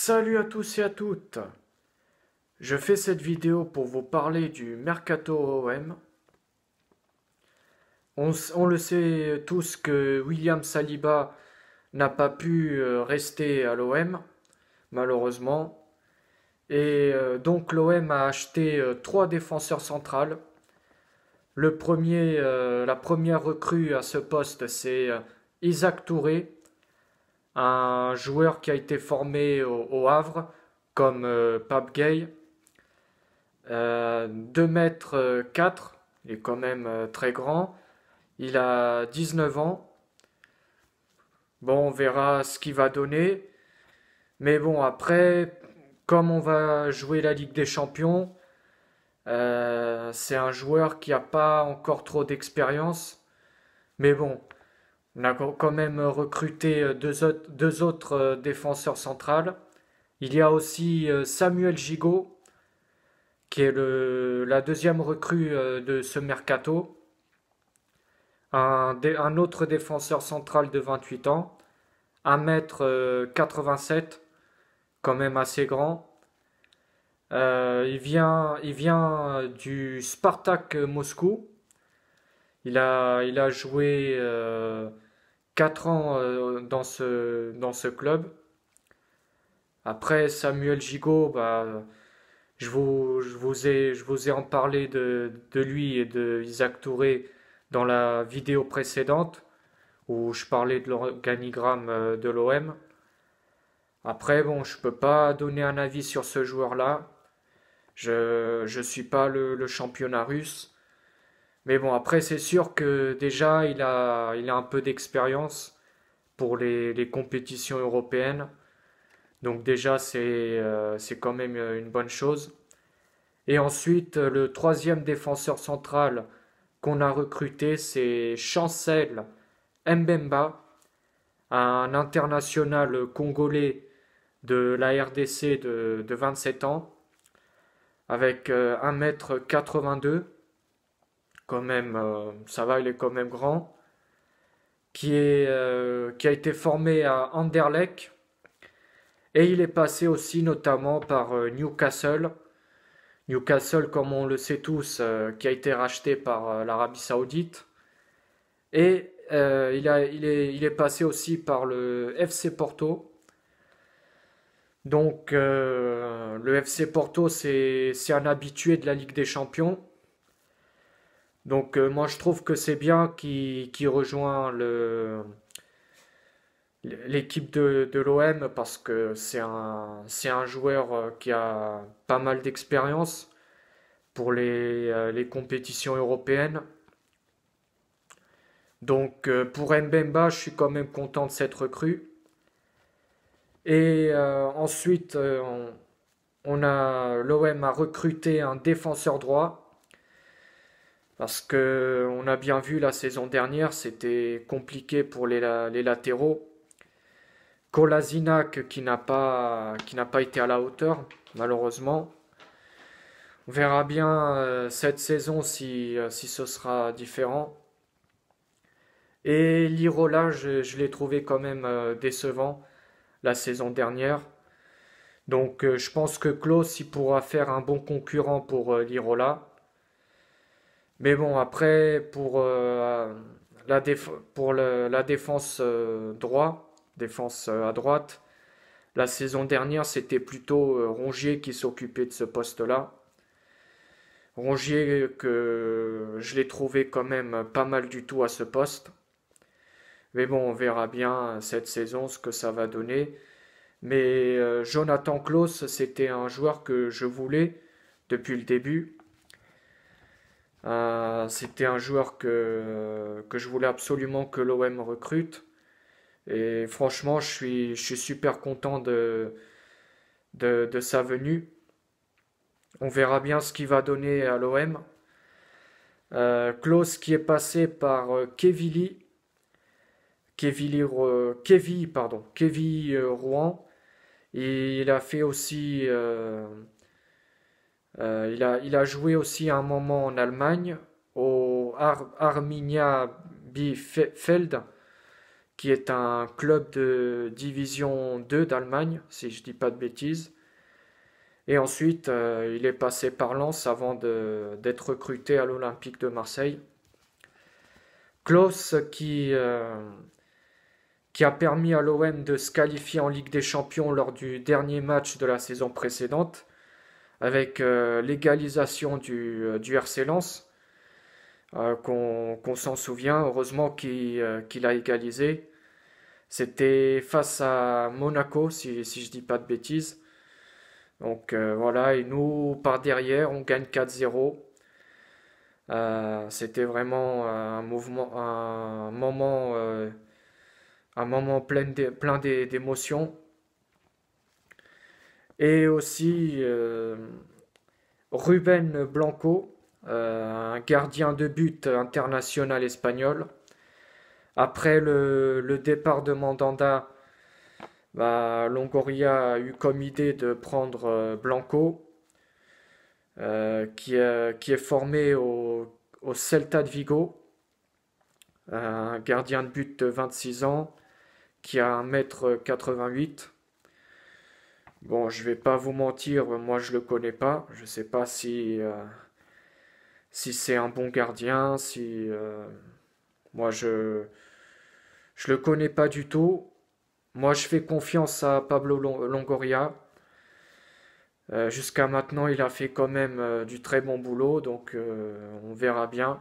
Salut à tous et à toutes. Je fais cette vidéo pour vous parler du Mercato OM. On le sait tous que William Saliba n'a pas pu rester à l'OM, malheureusement. Donc l'OM a acheté trois défenseurs centrales. La première recrue à ce poste, c'est Isaac Touré, un joueur qui a été formé au Havre, comme Pape Gueye. 2 mètres 4, il est quand même très grand. Il a 19 ans. Bon, on verra ce qu'il va donner. Mais bon, après, comme on va jouer la Ligue des Champions, c'est un joueur qui n'a pas encore trop d'expérience. Mais bon, on a quand même recruté deux autres défenseurs centrales. Il y a aussi Samuel Gigot, qui est la deuxième recrue de ce mercato. Un autre défenseur central de 28 ans, 1 m 87, quand même assez grand. Il vient du Spartak Moscou. Il a joué 4 ans dans ce club. Après Samuel Gigot, bah, je vous ai en parlé de lui et de Isaac Touré dans la vidéo précédente où je parlais de l'organigramme de l'OM. Après, bon, je peux pas donner un avis sur ce joueur-là. Je suis pas le championnat russe. Mais bon, après, c'est sûr que déjà, il a un peu d'expérience pour les compétitions européennes. Donc déjà, c'est quand même une bonne chose. Et ensuite, le troisième défenseur central qu'on a recruté, c'est Chancel Mbemba, un international congolais de la RDC de 27 ans, avec 1 m 82. Quand même, ça va, il est quand même grand, qui a été formé à Anderlecht, et il est passé aussi notamment par Newcastle. Newcastle, comme on le sait tous, qui a été racheté par l'Arabie Saoudite. Et il est passé aussi par le FC Porto. Donc le FC Porto, c'est un habitué de la Ligue des Champions. Donc moi je trouve que c'est bien qu'il rejoint l'équipe de l'OM parce que c'est un joueur qui a pas mal d'expérience pour les compétitions européennes. Donc pour Mbemba, je suis quand même content de cette recrue. Et ensuite, l'OM a recruté un défenseur droit parce que on a bien vu la saison dernière, c'était compliqué pour les latéraux. Kolasinac qui n'a pas été à la hauteur, malheureusement. On verra bien cette saison si ce sera différent. Et Lirola, je l'ai trouvé quand même décevant la saison dernière. Donc je pense que Klose il pourra faire un bon concurrent pour Lirola. Mais bon, après, la défense défense à droite, la saison dernière, c'était plutôt Rongier qui s'occupait de ce poste-là. Rongier, que je l'ai trouvé quand même pas mal du tout à ce poste. Mais bon, on verra bien cette saison ce que ça va donner. Mais Jonathan Klaus, c'était un joueur que je voulais depuis le début. C'était un joueur que je voulais absolument que l'OM recrute. Et franchement, je suis super content de sa venue. On verra bien ce qu'il va donner à l'OM. Klaus qui est passé par Kevin Rouen. Et il a fait aussi, il a joué aussi un moment en Allemagne au Arminia Bielefeld, qui est un club de division 2 d'Allemagne, si je dis pas de bêtises. Et ensuite, il est passé par Lens avant d'être recruté à l'Olympique de Marseille. Klaus qui a permis à l'OM de se qualifier en Ligue des Champions lors du dernier match de la saison précédente, avec l'égalisation du RC Lens, qu'on s'en souvient, heureusement qu'il a égalisé. C'était face à Monaco, si je dis pas de bêtises. Donc voilà, et nous, par derrière, on gagne 4-0. C'était vraiment un moment plein d'émotions. Et aussi Ruben Blanco, un gardien de but international espagnol. Après le départ de Mandanda, bah, Longoria a eu comme idée de prendre Blanco, qui est formé au Celta de Vigo, un gardien de but de 26 ans, qui a 1,88 m. Bon, je vais pas vous mentir, moi je le connais pas. Je sais pas si c'est un bon gardien, si moi je le connais pas du tout. Moi je fais confiance à Pablo Longoria. Jusqu'à maintenant, il a fait quand même du très bon boulot, donc on verra bien.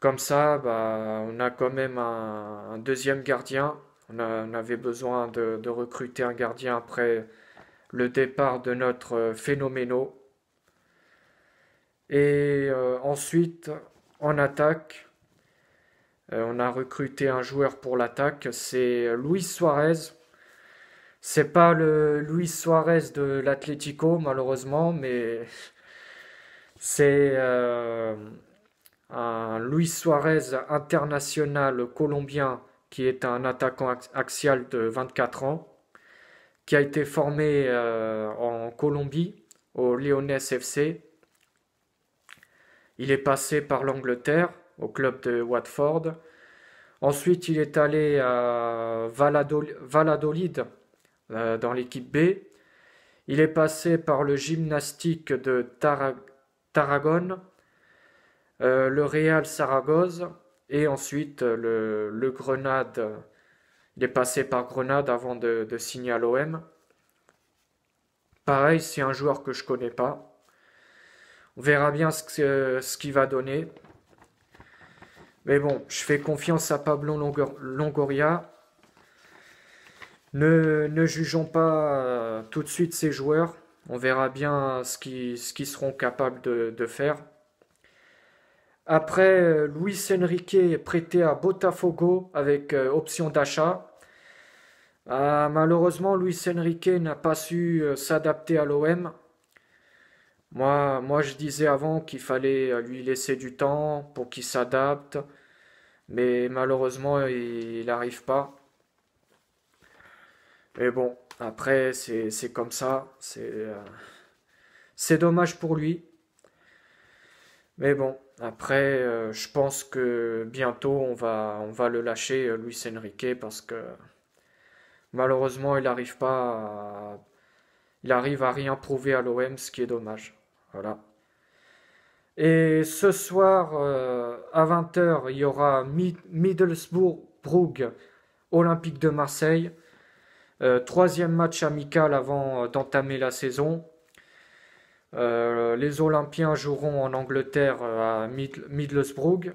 Comme ça, bah, on a quand même un deuxième gardien. On avait besoin de recruter un gardien après le départ de notre phénoméno. Et ensuite, en attaque, on a recruté un joueur pour l'attaque, c'est Luis Suarez. C'est pas le Luis Suarez de l'Atlético, malheureusement, mais c'est un Luis Suarez international colombien qui est un attaquant axial de 24 ans, qui a été formé en Colombie, au Leones FC. Il est passé par l'Angleterre, au club de Watford. Ensuite, il est allé à Valladolid, dans l'équipe B. Il est passé par le Gymnastique de Tarragone, le Real Saragosse et ensuite le Grenade. Il est passé par Grenade avant de signer à l'OM. Pareil, c'est un joueur que je connais pas. On verra bien ce qu'il va donner. Mais bon, je fais confiance à Pablo Longoria. Ne jugeons pas tout de suite ces joueurs. On verra bien ce qu'ils seront capables de faire. Après, Luis Enrique est prêté à Botafogo avec option d'achat. Malheureusement, Luis Enrique n'a pas su s'adapter à l'OM. Moi, je disais avant qu'il fallait lui laisser du temps pour qu'il s'adapte, mais malheureusement, il n'arrive pas. Mais bon, après, c'est comme ça. C'est dommage pour lui. Mais bon, après, je pense que bientôt, on va le lâcher, Luis Enrique, parce que malheureusement, il arrive à rien prouver à l'OM, ce qui est dommage. Voilà. Et ce soir, à 20 h, il y aura Middlesbrough Olympique de Marseille. Troisième match amical avant d'entamer la saison. Les Olympiens joueront en Angleterre à Middlesbrough.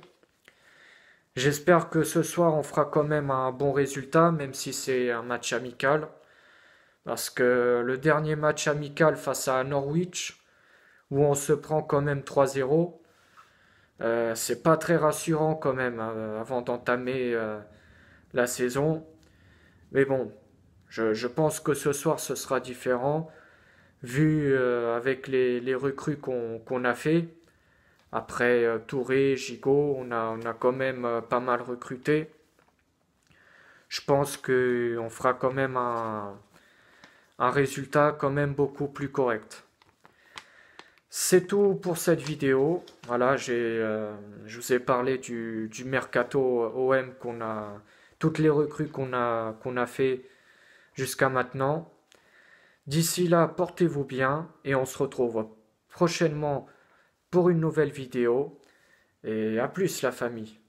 J'espère que ce soir on fera quand même un bon résultat, même si c'est un match amical. Parce que le dernier match amical face à Norwich, où on se prend quand même 3-0, c'est pas très rassurant quand même avant d'entamer la saison. Mais bon, je pense que ce soir ce sera différent, vu avec les recrues qu'on a fait. Après Touré, Gigot, on a quand même pas mal recruté. Je pense qu'on fera quand même un résultat quand même beaucoup plus correct. C'est tout pour cette vidéo. Voilà, je vous ai parlé du mercato OM toutes les recrues qu'on a fait jusqu'à maintenant. D'ici là, portez-vous bien et on se retrouve prochainement pour une nouvelle vidéo. Et à plus la famille.